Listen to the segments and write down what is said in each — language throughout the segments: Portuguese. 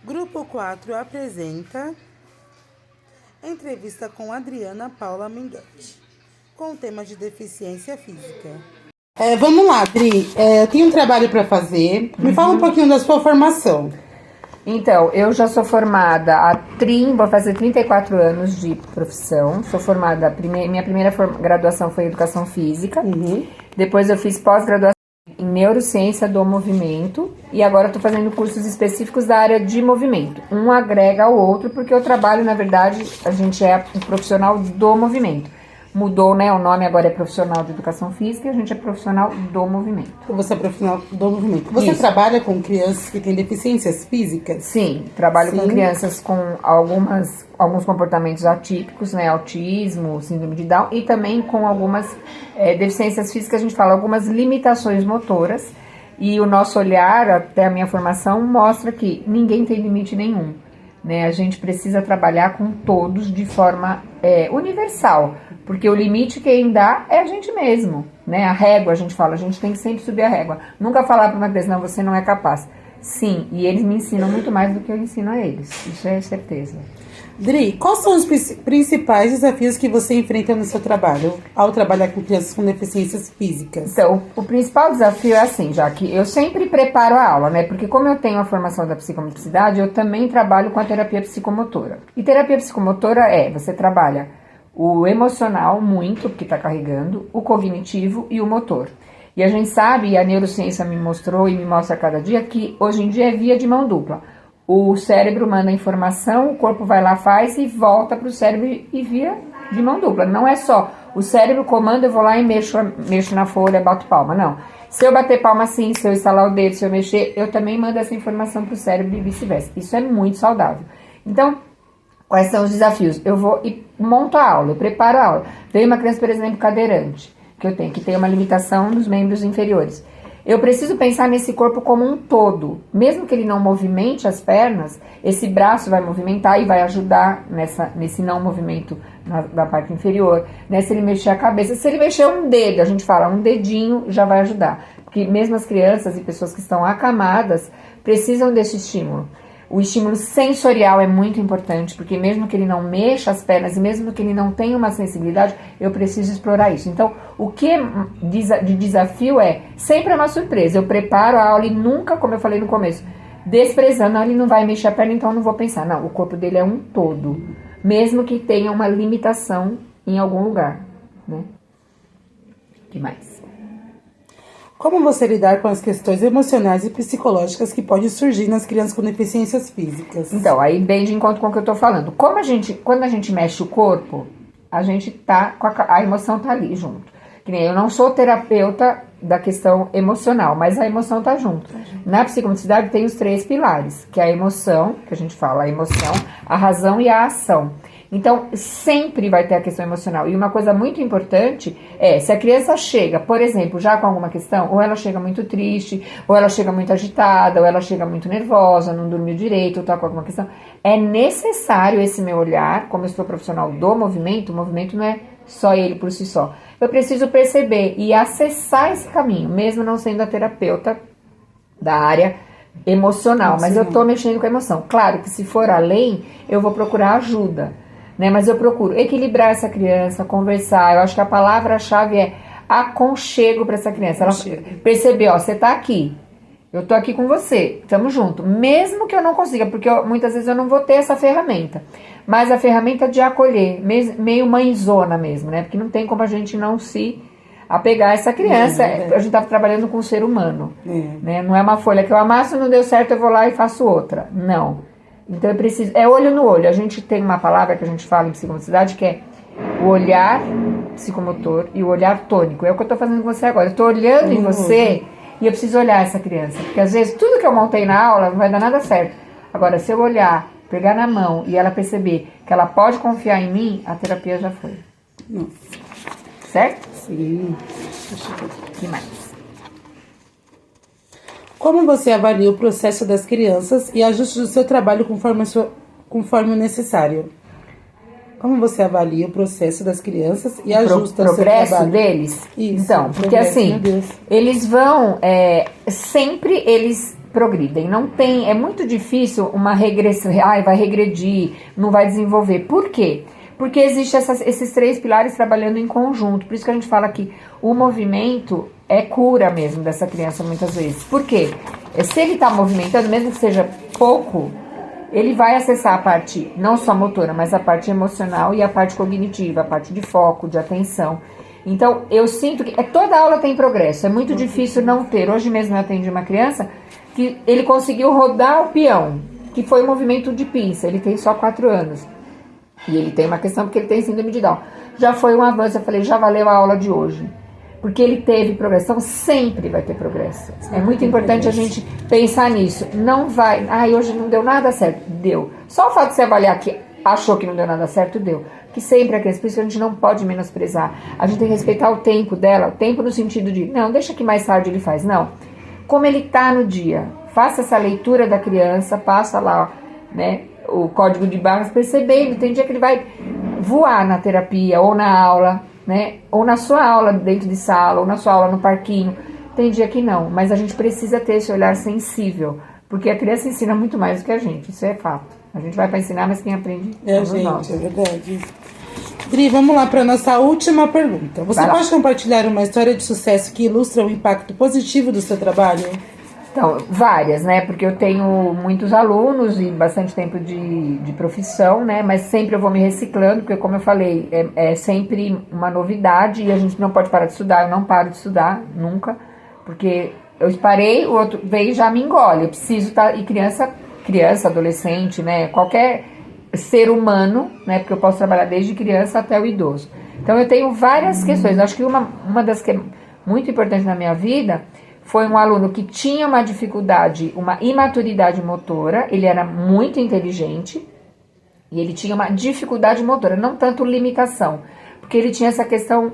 Grupo 4 apresenta entrevista com Adriana Paula Menguete, com o tema de deficiência física. Vamos lá, Adri. Eu tenho um trabalho para fazer. Me fala um pouquinho da sua formação. Então, eu já sou formada vou fazer 34 anos de profissão. Sou formada, minha primeira graduação foi em Educação Física. Depois eu fiz pós-graduação em Neurociência do Movimento. E agora estou fazendo cursos específicos da área de movimento. Um agrega ao outro, porque eu trabalho, na verdade, a gente é um profissional do movimento. Mudou, né? O nome agora é profissional de educação física e a gente é profissional do movimento. Você é profissional do movimento. Você Isso. trabalha com crianças que têm deficiências físicas? Sim, trabalho com crianças com alguns comportamentos atípicos, né? Autismo, síndrome de Down, e também com algumas deficiências físicas, a gente fala algumas limitações motoras. E o nosso olhar, até a minha formação, mostra que ninguém tem limite nenhum. Né? A gente precisa trabalhar com todos de forma universal, porque o limite quem dá é a gente mesmo, né? A régua, a gente fala, a gente tem que sempre subir a régua. Nunca falar para uma criança, não, você não é capaz. Sim, e eles me ensinam muito mais do que eu ensino a eles, isso é certeza. Dri, quais são os principais desafios que você enfrenta no seu trabalho, ao trabalhar com crianças com deficiências físicas? Então, o principal desafio é assim, já que eu sempre preparo a aula, né? Porque como eu tenho a formação da psicomotricidade, eu também trabalho com a terapia psicomotora. E terapia psicomotora você trabalha o emocional muito, porque está carregando, o cognitivo e o motor. E a gente sabe, e a neurociência me mostrou e me mostra a cada dia, que hoje em dia é via de mão dupla. O cérebro manda informação, o corpo vai lá, faz e volta para o cérebro e via de mão dupla. Não é só o cérebro comanda, eu vou lá e mexo na folha, bato palma. Não. Se eu bater palma assim, se eu estalar o dedo, se eu mexer, eu também mando essa informação para o cérebro e vice-versa. Isso é muito saudável. Então, quais são os desafios? Eu vou e monto a aula, eu preparo a aula. Veio uma criança, por exemplo, cadeirante, que tem uma limitação nos membros inferiores. Eu preciso pensar nesse corpo como um todo. Mesmo que ele não movimente as pernas, esse braço vai movimentar e vai ajudar nesse não movimento da parte inferior. Né? Se ele mexer a cabeça, se ele mexer um dedo, a gente fala um dedinho, já vai ajudar. Porque mesmo as crianças e pessoas que estão acamadas precisam desse estímulo. O estímulo sensorial é muito importante, porque mesmo que ele não mexa as pernas e mesmo que ele não tenha uma sensibilidade, eu preciso explorar isso. Então, o que de desafio sempre é uma surpresa. Eu preparo a aula e nunca, como eu falei no começo, desprezando, ele não vai mexer a perna, então eu não vou pensar. Não, o corpo dele é um todo, mesmo que tenha uma limitação em algum lugar. Né? O que mais? Como você lidar com as questões emocionais e psicológicas que podem surgir nas crianças com deficiências físicas? Então, aí bem de encontro com o que eu tô falando. Quando a gente mexe o corpo, a gente tá com a emoção tá ali junto. Que nem eu não sou terapeuta da questão emocional, mas a emoção tá junto. Na psicomotricidade tem os 3 pilares, que é a emoção, que a gente fala, a emoção, a razão e a ação. Então, sempre vai ter a questão emocional. E uma coisa muito importante se a criança chega, por exemplo, já com alguma questão, ou ela chega muito triste, ou ela chega muito agitada, ou ela chega muito nervosa, não dormiu direito, ou tá com alguma questão, é necessário esse meu olhar, como eu sou profissional do movimento, o movimento não é só ele por si só. Eu preciso perceber e acessar esse caminho, mesmo não sendo a terapeuta da área emocional, mas eu tô mexendo com a emoção. Claro que se for além, eu vou procurar ajuda. Né, mas eu procuro equilibrar essa criança, conversar. Eu acho que a palavra-chave é aconchego para essa criança. Ela perceber, você tá aqui, eu tô aqui com você, estamos juntos. Mesmo que eu não consiga, porque muitas vezes eu não vou ter essa ferramenta. Mas a ferramenta de acolher, meio mãezona mesmo, né? Porque não tem como a gente não se apegar a essa criança. A gente tá trabalhando com um ser humano. Né? Não é uma folha que eu amasso, não deu certo, eu vou lá e faço outra. Não. Então eu preciso, olho no olho. A gente tem uma palavra que a gente fala em psicomotricidade que é o olhar psicomotor e o olhar tônico. É o que eu tô fazendo com você agora. Eu tô olhando em você e eu preciso olhar essa criança. Porque às vezes tudo que eu montei na aula não vai dar nada certo. Agora, se eu olhar, pegar na mão e ela perceber que ela pode confiar em mim, a terapia já foi. Certo? Sim. O que mais? Como você avalia o processo das crianças e ajuste do seu trabalho conforme o necessário? Como você avalia o processo das crianças e ajusta o seu trabalho? O progresso deles? Isso, então, porque assim, eles vão, sempre eles progridem. Não tem, é muito difícil uma regressão, vai regredir, não vai desenvolver. Por quê? Porque existem esses 3 pilares trabalhando em conjunto. Por isso que a gente fala que o movimento é cura mesmo dessa criança muitas vezes. Por quê? Se ele está movimentando, mesmo que seja pouco, ele vai acessar a parte não só motora, mas a parte emocional e a parte cognitiva, a parte de foco, de atenção. Então, eu sinto que toda aula tem progresso, é muito difícil não ter. Hoje mesmo eu atendi uma criança que ele conseguiu rodar o peão, que foi um movimento de pinça, ele tem só 4 anos. E ele tem uma questão porque ele tem síndrome de Down. Já foi um avanço, eu falei, já valeu a aula de hoje. Porque ele teve progressão, sempre vai ter progresso. É muito importante a gente pensar nisso. Não vai, hoje não deu nada certo. Deu. Só o fato de você avaliar que achou que não deu nada certo, deu. Que sempre a criança, por isso a gente não pode menosprezar. A gente tem que respeitar o tempo dela, o tempo no sentido de, não, deixa que mais tarde ele faz. Não. Como ele tá no dia. Faça essa leitura da criança, passa lá, né, o código de barras, percebendo. Tem dia que ele vai voar na terapia ou na aula, né? Ou na sua aula dentro de sala, ou na sua aula no parquinho. Tem dia que não, mas a gente precisa ter esse olhar sensível, porque a criança ensina muito mais do que a gente, isso é fato. A gente vai para ensinar, mas quem aprende somos nós. É verdade. Dri, vamos lá para nossa última pergunta. Você pode compartilhar uma história de sucesso que ilustra o impacto positivo do seu trabalho? Então, várias, né? Porque eu tenho muitos alunos e bastante tempo de profissão, né? Mas sempre eu vou me reciclando, porque como eu falei, é sempre uma novidade e a gente não pode parar de estudar. Eu não paro de estudar, nunca. Porque eu parei, o outro veio e já me engole. Eu preciso estar... E criança, adolescente, né? Qualquer ser humano, né? Porque eu posso trabalhar desde criança até o idoso. Então, eu tenho várias questões. Eu acho que uma das que é muito importante na minha vida... Foi um aluno que tinha uma dificuldade, uma imaturidade motora, ele era muito inteligente e ele tinha uma dificuldade motora, não tanto limitação, porque ele tinha essa questão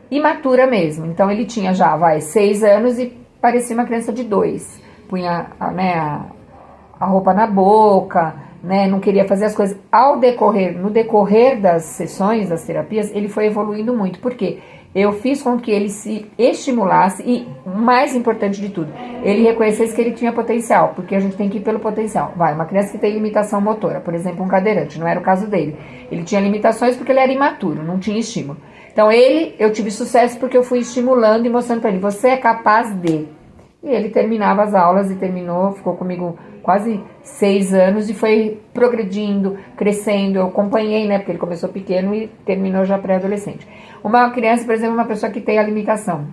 imatura mesmo. Então ele tinha já, 6 anos e parecia uma criança de 2, punha, né, a roupa na boca, né, não queria fazer as coisas. No decorrer das sessões, das terapias, ele foi evoluindo muito, por quê? Eu fiz com que ele se estimulasse e, o mais importante de tudo, ele reconhecesse que ele tinha potencial, porque a gente tem que ir pelo potencial. Uma criança que tem limitação motora, por exemplo, um cadeirante, não era o caso dele. Ele tinha limitações porque ele era imaturo, não tinha estímulo. Então eu tive sucesso porque eu fui estimulando e mostrando para ele, você é capaz de... E ele terminava as aulas e ficou comigo quase 6 anos e foi progredindo, crescendo. Eu acompanhei, né, porque ele começou pequeno e terminou já pré-adolescente. Uma criança, por exemplo, uma pessoa que tem a limitação,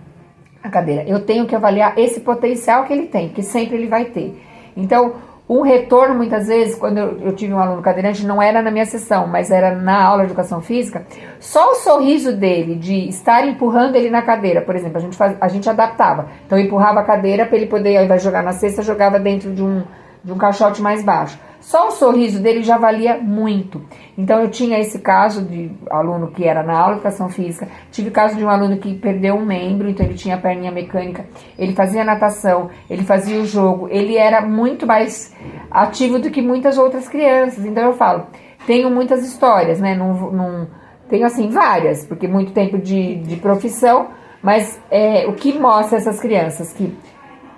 a cadeira, eu tenho que avaliar esse potencial que ele tem, que sempre ele vai ter. Então, um retorno, muitas vezes, quando eu tive um aluno cadeirante, não era na minha sessão, mas era na aula de educação física, só o sorriso dele, de estar empurrando ele na cadeira, por exemplo, a gente adaptava. Então, eu empurrava a cadeira para ele poder, ao invés de jogar na cesta, jogava dentro de um caixote mais baixo. Só o sorriso dele já valia muito. Então, eu tinha esse caso de aluno que era na aula de educação física, tive caso de um aluno que perdeu um membro, então ele tinha a perninha mecânica, ele fazia natação, ele fazia o jogo, ele era muito mais ativo do que muitas outras crianças. Então, eu falo, tenho muitas histórias, né? Tenho, assim, várias, porque muito tempo de profissão, mas o que mostra essas crianças que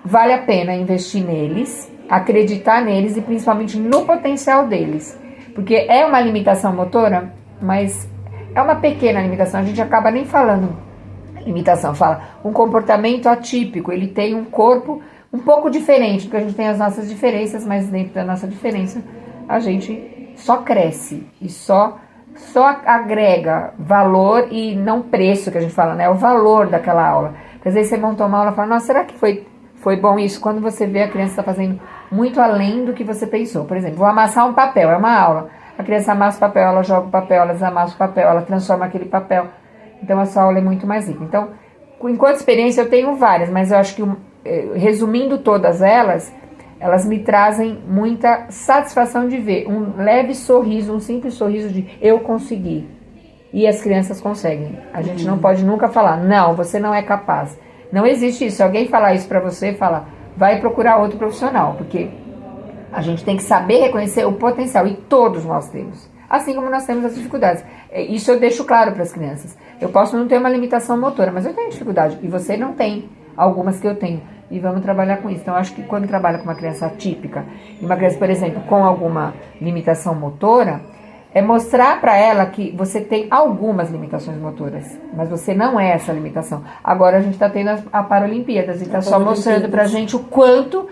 vale a pena investir neles, acreditar neles e principalmente no potencial deles, porque é uma limitação motora, mas é uma pequena limitação, a gente acaba nem falando limitação, fala um comportamento atípico, ele tem um corpo um pouco diferente, porque a gente tem as nossas diferenças, mas dentro da nossa diferença a gente só cresce e só agrega valor e não preço, que a gente fala, né, o valor daquela aula, porque às vezes você montou uma aula e fala, nossa, será que foi bom isso? Quando você vê a criança está fazendo muito além do que você pensou. Por exemplo, vou amassar um papel, é uma aula. A criança amassa o papel, ela joga o papel, ela desamassa o papel, ela transforma aquele papel. Então, essa aula é muito mais rica. Então, enquanto experiência, eu tenho várias, mas eu acho que, resumindo todas elas me trazem muita satisfação de ver um leve sorriso, um simples sorriso de eu consegui. E as crianças conseguem. A gente não pode nunca falar, não, você não é capaz. Não existe isso. Se alguém falar isso pra você, fala, vai procurar outro profissional, porque a gente tem que saber reconhecer o potencial, e todos nós temos. Assim como nós temos as dificuldades. Isso eu deixo claro para as crianças. Eu posso não ter uma limitação motora, mas eu tenho dificuldade, e você não tem algumas que eu tenho. e vamos trabalhar com isso. Então, eu acho que quando trabalha com uma criança atípica, e uma criança, por exemplo, com alguma limitação motora, é mostrar para ela que você tem algumas limitações motoras, mas você não é essa limitação. Agora a gente está tendo a Paralimpíadas e está só mostrando para a gente o quanto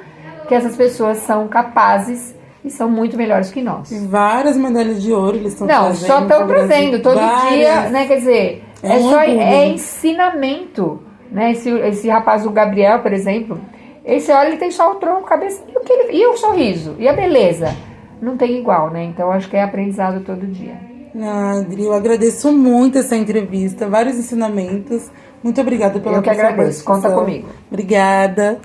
que essas pessoas são capazes e são muito melhores que nós. Várias medalhas de ouro eles estão trazendo. Não, só estão trazendo todo dia, né? Quer dizer, é ensinamento, né? Esse rapaz, o Gabriel, por exemplo, esse olha, ele tem só o tronco, a cabeça e o sorriso, e a beleza. Não tem igual, né? Então, acho que é aprendizado todo dia. Adri, eu agradeço muito essa entrevista, vários ensinamentos. Muito obrigada pela Eu que agradeço, conta comigo. Obrigada.